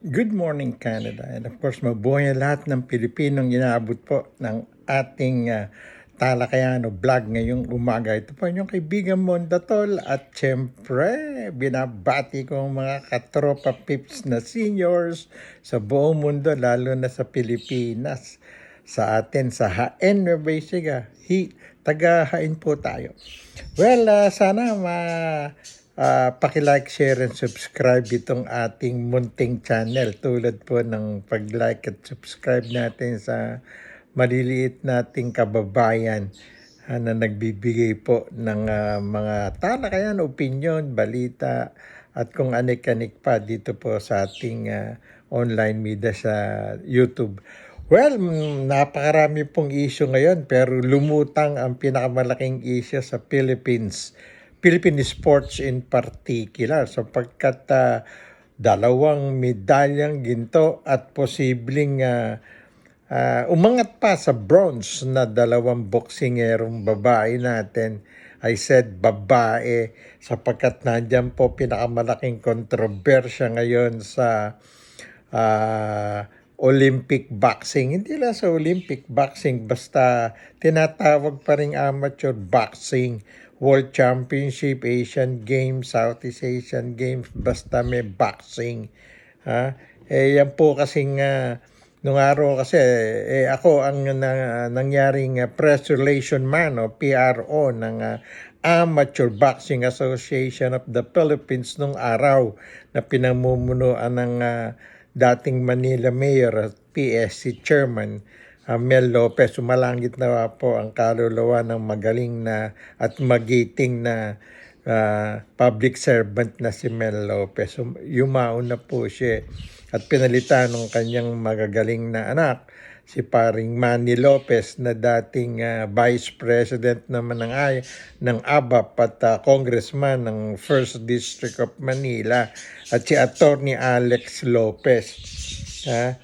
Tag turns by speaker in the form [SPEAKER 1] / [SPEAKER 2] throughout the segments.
[SPEAKER 1] Good morning, Canada. And of course, mabuhay ang lahat ng Pilipinong inaabot po ng ating talakayan o vlog ngayong umaga. Ito po inyong kaibigan Mondatol at syempre, binabati ko ang mga katropa pips na seniors sa buong mundo, lalo na sa Pilipinas. Sa atin, sa Haen, Nueva Ecija. Taga-Haen po tayo. Well, sana paki-like, share, and subscribe itong ating munting channel tulad po ng pag-like at subscribe natin sa maliliit nating kababayan na nagbibigay po ng mga talakayan, opinion, balita at kung anik-anik pa dito po sa ating online media sa YouTube. Well, napakarami pong issue ngayon pero lumutang ang pinakamalaking issue sa Philippine sports in particular sapagkat dalawang medalyang ginto at posibleng umangat pa sa bronze na dalawang boksingerong babae natin. I said babae sapagkat nandyan po pinakamalaking kontrobersya ngayon sa Olympic boxing. Hindi lang sa Olympic boxing, basta tinatawag pa rin amateur boxing, World Championship, Asian Games, Southeast Asian Games, basta may boxing. Yan po kasing nung araw kasi ako ang nangyaring press relation man o PRO ng Amateur Boxing Association of the Philippines nung araw na pinamumunuan ng dating Manila Mayor at PSC Chairman Mel Lopez. Sumalangit na po ang kaluluwa ng magaling na at magiting na public servant na si Mel Lopez. Yumaon na po siya at pinalitan ng kanyang magagaling na anak, si paring Manny Lopez na dating Vice President naman ng ABAP at Congressman ng 1st District of Manila at si Attorney Alex Lopez.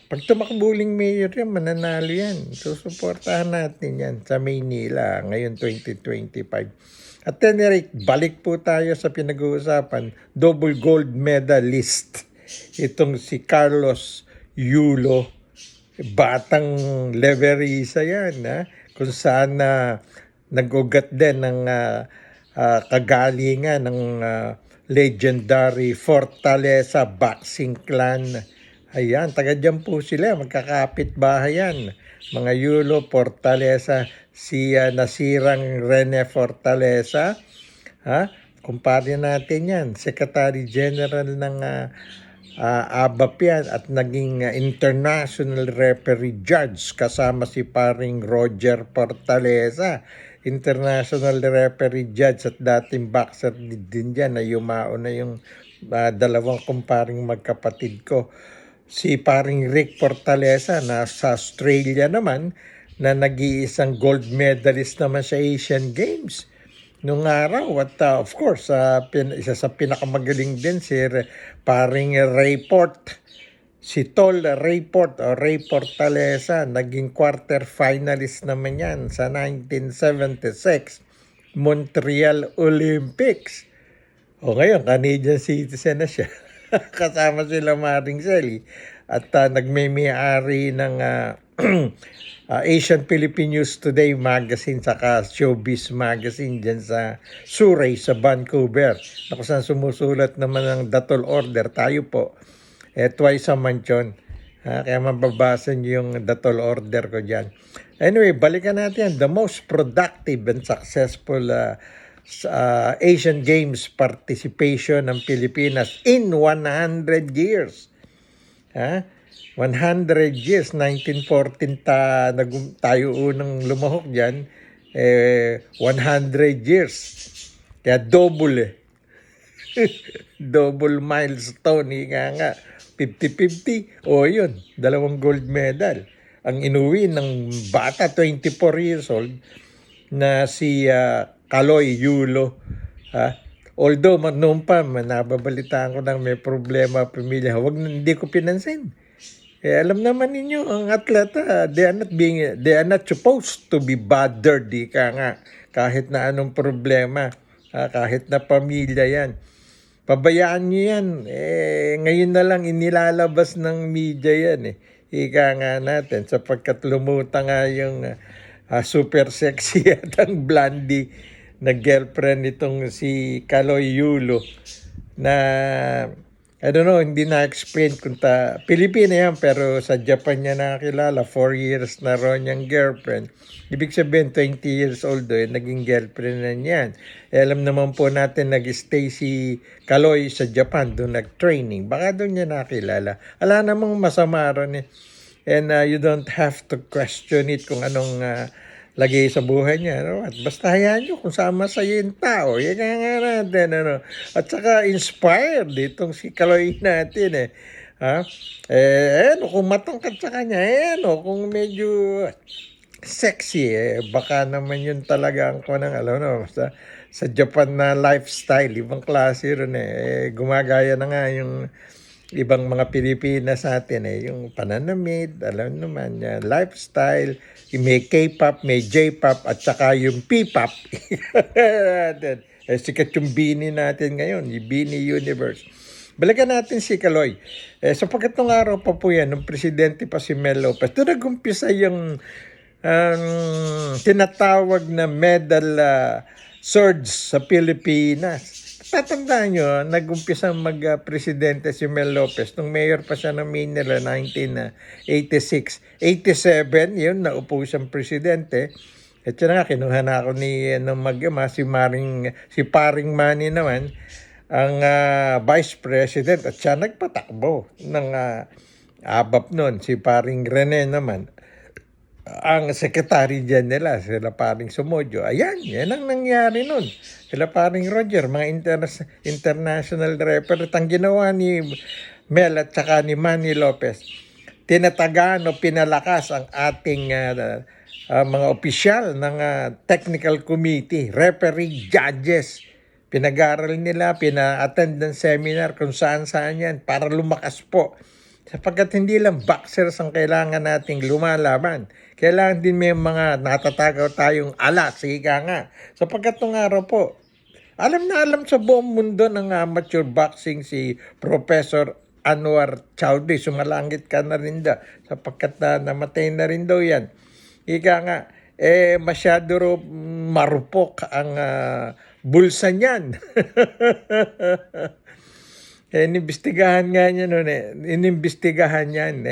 [SPEAKER 1] Pag tumakbuling mayor yan, mananalo yan. Susuportahan natin yan sa Maynila ngayon 2025. At any balik po tayo sa pinag-uusapan, double gold medalist. Itong si Carlos Yulo, batang Leverisa yan, kung saan nag-ugat din ng kagalingan ng legendary Fortaleza Boxing Clan. Ayan, taga dyan po sila, magkakapit bahayan. Mga Yulo, Fortaleza, si nasirang Rene Fortaleza, kumpare natin yan, Secretary General ng ABAP yan at naging international referee judge kasama si paring Roger Fortaleza, international referee judge at dating boxer din dyan na yumaon na yung dalawang kumparing magkapatid ko. Si paring Rick Fortaleza na sa Australia naman na nag-iisang gold medalist naman sa Asian Games nung araw at of course isa sa pinakamagaling din si paring Rayport, si Tol Rayport o Ray Fortaleza, naging quarter finalist naman yan sa 1976 Montreal Olympics. O ngayon, Canadian citizen na siya. Kasama sila Maring Selly at nagmay-ari ng Asian Philippine News Today magazine saka Showbiz magazine dyan sa Surrey sa Vancouver na kung saan sumusulat naman ng Datol Order. Tayo po twice a month yun, kaya mababasa niyo yung Datol Order ko dyan. Anyway, balikan natin the most productive and successful Asian Games participation ng Pilipinas in 100 years. 100 years, 1914 tayo unang lumahok dyan, 100 years. Kaya double double milestone, nga, 50-50. O yun, dalawang gold medal. Ang inuwi ng bata, 24 years old, na si Kaloy Yulo. Although noon pa, nababalitaan ko na may problema pamilya, hindi ko pinansin. Alam naman ninyo, ang atleta, they are not supposed to be bothered, kahit na anong problema, kahit na pamilya yan. Pabayaan nyo yan. Ngayon na lang inilalabas ng media yan Ika nga natin, sapagkat lumutang nga yung super sexy at ang blondie na girlfriend nitong si Kaloy Yulo na I don't know, hindi na-explain kung Pilipina yan, pero sa Japan niya nakakilala, 4 years na raw niyang girlfriend. Ibig sabihin, 20 years old naging girlfriend na niyan. Alam naman po natin, nag-stay si Kaloy sa Japan, doon nag-training. Baka doon niya nakilala. Ala namang masama ron And you don't have to question it kung anong lagay sa buhay niya. At basta hayaan nyo kung sama sa'yo yung tao. Yan nga natin. At saka inspired itong si Kaloy natin kung matangkad sa kanya, kung medyo sexy, baka naman yun talaga ang kunang, sa Japan na lifestyle, ibang klase rin gumagaya na nga yung ibang mga Pilipinas sa atin yung pananamit, alam naman, lifestyle, may K-pop, may J-pop, at saka yung P-pop. Sikat yung Bini natin ngayon, yung Bini Universe. Balikan natin si Kaloy. Sapagkat nung araw pa po yan, nung presidente pa si Mel Lopez, doon nag-umpisa yung tinatawag na medal surge sa Pilipinas. Tatandaan nyo, nag-umpisa mag-presidente si Mel Lopez nung mayor pa siya ng Manila 1986. 87, yun, naupo siyang presidente. At yun nga, kinuha na ako ng mag-ama, si Paring Manny naman, ang vice president. At siya nagpatakbo ng ABAP nun. Si Paring Rene naman, ang secretary general, sila Paring Sumodyo. Ayan, yan ang nangyari nun. Sila Paring Roger, mga international referee. Ang ginawa ni Mel at saka ni Manny Lopez, tinatagaan o pinalakas ang ating mga opisyal ng technical committee, referee, judges. Pinag-aral nila, pina-attend ng seminar kung saan-saan yan para lumakas po. Sapagkat hindi lang boxers ang kailangan nating lumalaban. Kailangan din may mga natatagaw tayong alas, ika nga. Sapagkat nung araw po, alam na alam sa buong mundo ng amateur boxing si Professor Anwar Chowdhury. Sumalangit ka na rin daw. Sapagkat namatay na rin daw yan. Ika nga, masyado marupok ang bulsa niyan. Inimbestigahan nga niya noon Inimbestigahan yan.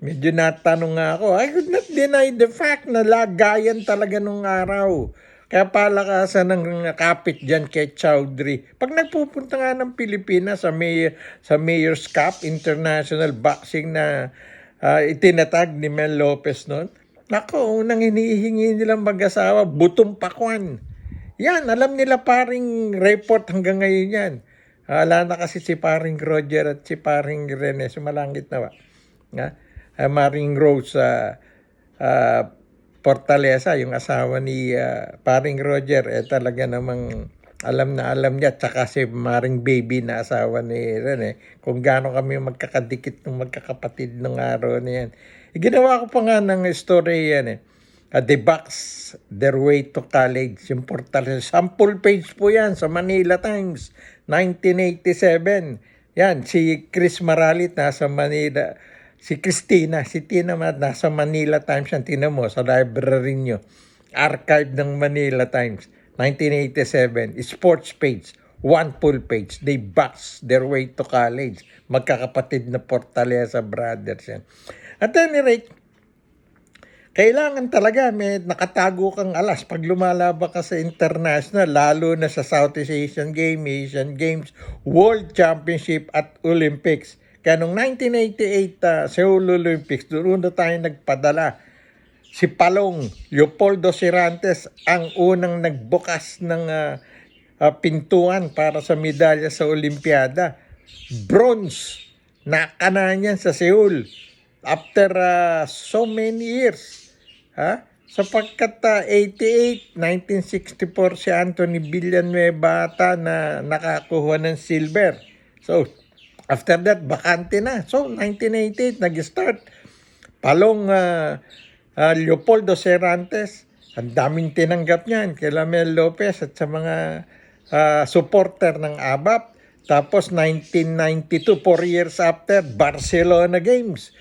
[SPEAKER 1] Medyo natanong nga ako. I could not deny the fact na lagayan talaga nung araw. Kaya palakasan ng kapit dyan kay Chowdhury. Pag nagpupunta nga ng Pilipinas sa Mayor's Cup, International Boxing na itinatag ni Mel Lopez noon, nako, unang hinihingi nilang mag-asawa, butong pakwan. Yan, alam nila paring report hanggang ngayon yan. Wala na kasi si Paring Roger at si Paring Rene, sumalangit na ba? Maring Rose Fortaleza, yung asawa ni Paring Roger, talaga namang alam na alam niya. Tsaka si Maring Baby na asawa ni Rene, kung gaano kami magkakadikit ng magkakapatid ng araw na yan. Ginawa ko pa nga ng story yan They box their way to college. Yung Fortaleza. Sample page po yan sa Manila Times. 1987. Yan, si Chris Maralit nasa Manila. Si Tina nasa Manila Times. Yan, tinan mo sa library nyo. Archive ng Manila Times. 1987. Sports page. One full page. They box their way to college. Magkakapatid na Fortaleza brothers yan. At any rate, kailangan talaga may nakatago kang alas pag lumalaban ka sa international, lalo na sa Southeast Asian Games, World Championship at Olympics. Kaya noong 1988 Seoul Olympics, doon na tayo nagpadala. Si Palong, Leopoldo Cirantes, ang unang nagbukas ng pintuan para sa medalya sa Olimpiada. Bronze, nakanayan sa Seoul. After so many years. Sapagkat 88, 1964 si Anthony Villanueva na nakakuha ng silver. So, after that, bakante na. So, 1988, nag-start. Palong Leopoldo Cirantes, ang daming tinanggap niyan kay Mel Lopez at sa mga supporter ng ABAP. Tapos 1992, 4 years after, Barcelona Games.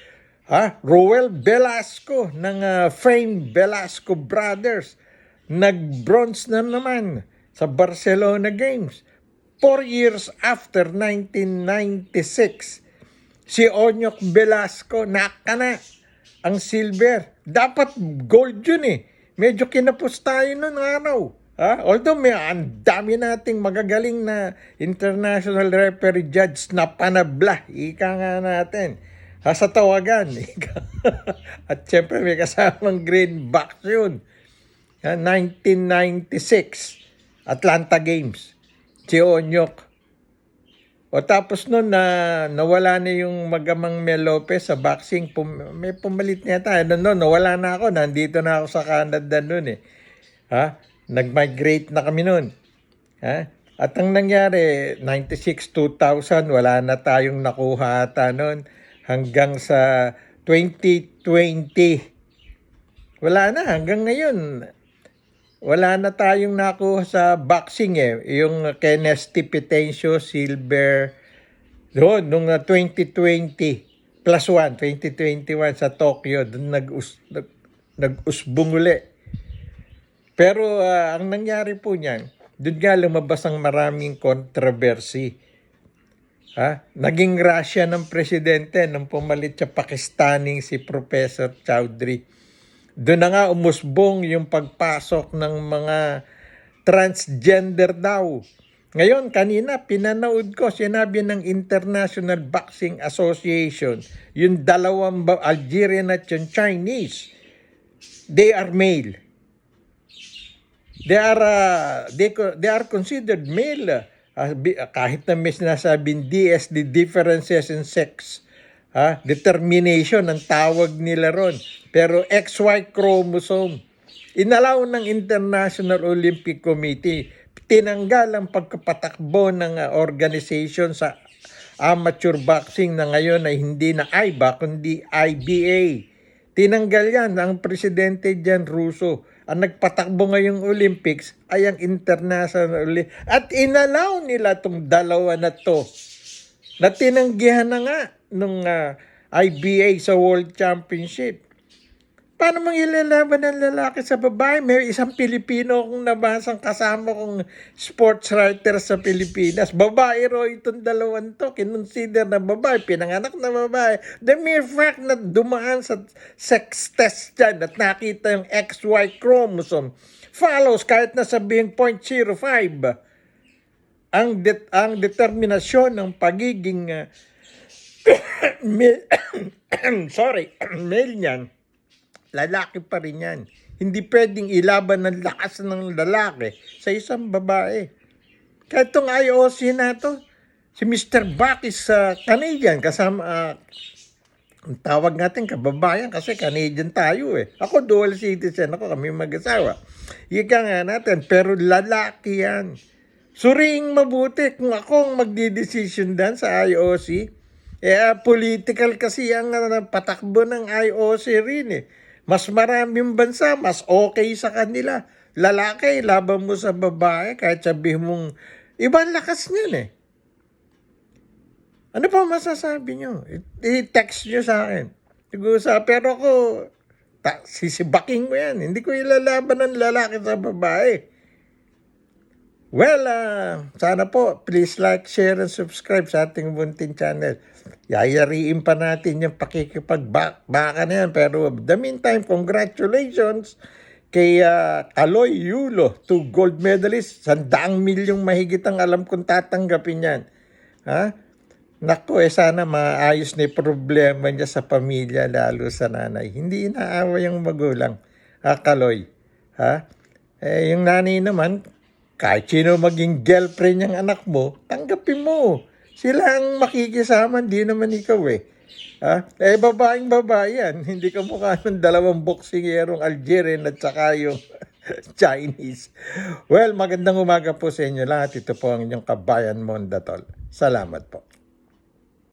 [SPEAKER 1] Roel Velasco ng famed Velasco Brothers. Nag-bronze na naman sa Barcelona Games. 4 years after 1996, si Onyok Velasco nakana ang silver. Dapat gold yun eh. Medyo kinapos tayo noon araw. Although ang dami nating magagaling na international referee judge na panabla, ika nga natin. Sa tawagan. At syempre may kasamang greenback yun. 1996 Atlanta Games. Si Onyok. O tapos noon nawala na yung Magamang Mel Lopez sa boxing. May pumalit niya tayo. Nawala na ako. Nandito na ako sa Canada noon eh. Nag-migrate na kami noon. At ang nangyari, 96, 2000, wala na tayong nakuha ata noon. Hanggang sa 2020. Wala na. Hanggang ngayon. Wala na tayong nakuha sa boxing eh. Yung Kenneth Tipetencio, silver. Doon, nung 2020, plus 1, 2021 sa Tokyo, doon nag-usbong uli. Pero ang nangyari po niyan, doon nga lumabas ang maraming controversy. Naging Russia ng presidente nung pumalit sa Pakistaning si Professor Chowdhury. Doon na nga umusbong yung pagpasok ng mga transgender daw. Ngayon, kanina, pinanood ko, sinabi ng International Boxing Association, yung dalawang Algerian at yung Chinese, they are male. They are considered male. Kahit na may sinasabing DS, the differences in sex. Determination ang tawag nila ron. Pero XY chromosome. Inalaw ng International Olympic Committee. Tinanggal ang pagkapatakbo ng organization sa amateur boxing na ngayon ay hindi na IBA kundi IBA. Tinanggal yan ang presidente Jan Russo. Ang nagpatakbo ngayong Olympics ay ang International Olympic. At inalaw nila itong dalawa na to. Na tinanggihan na nga nung IBA sa World Championship. Paano mang ilalaban ng lalaki sa babae? May isang Pilipino akong nabasang kasama kong sports writer sa Pilipinas. Babae ro itong dalawang to. Kinonsider na babae, pinanganak na babae. The mere fact na dumaan sa sex test dyan at nakita yung XY chromosome follows kahit na sabihin 0.05. Ang determinasyon ng pagiging male niyan, lalaki pa rin yan. Hindi pwedeng ilaban ng lakas ng lalaki sa isang babae. Kahit itong IOC na to, si Mr. Bakis sa Canadian, kasama, ang tawag natin kababayan kasi Canadian tayo eh. Ako dual citizen ako, kami mag-asawa. Ika nga natin, pero lalaki yan. Suriing mabuti kung ako ang magdidesisyon dan sa IOC. Political kasi ang patakbo ng IOC rin eh. Mas maraming bansa, mas okay sa kanila. Lalaki, laban mo sa babae, kahit sabihin mong, ibang lakas niyan eh. Ano pa masasabi nyo? I-text nyo sa akin. Pero ako, sisibaking mo yan. Hindi ko ilalaban ng lalaki sa babae. Well, sana po, please like, share, and subscribe sa ating Buntin channel. Yayariin pa natin yung pakikipagbaka na yan. Pero the meantime, congratulations kay Aloy Yulo, 2 gold medalists. 100 milyong mahigit ang alam kong tatanggapin yan. Naku, sana maayos na yung problema niya sa pamilya, lalo sa nanay. Hindi inaawa yung magulang, Kaloy. Yung nanay naman, kahit sino maging girlfriend ng anak mo, tanggapin mo. Sila ang makikisama, hindi naman ikaw eh. Babaeng babae yan. Hindi ka mukha ng dalawang boksingерong Algerian at saka yung Chinese. Well, magandang umaga po sa inyo lahat. Ito po ang inyong kabayan Mondatol. Salamat po.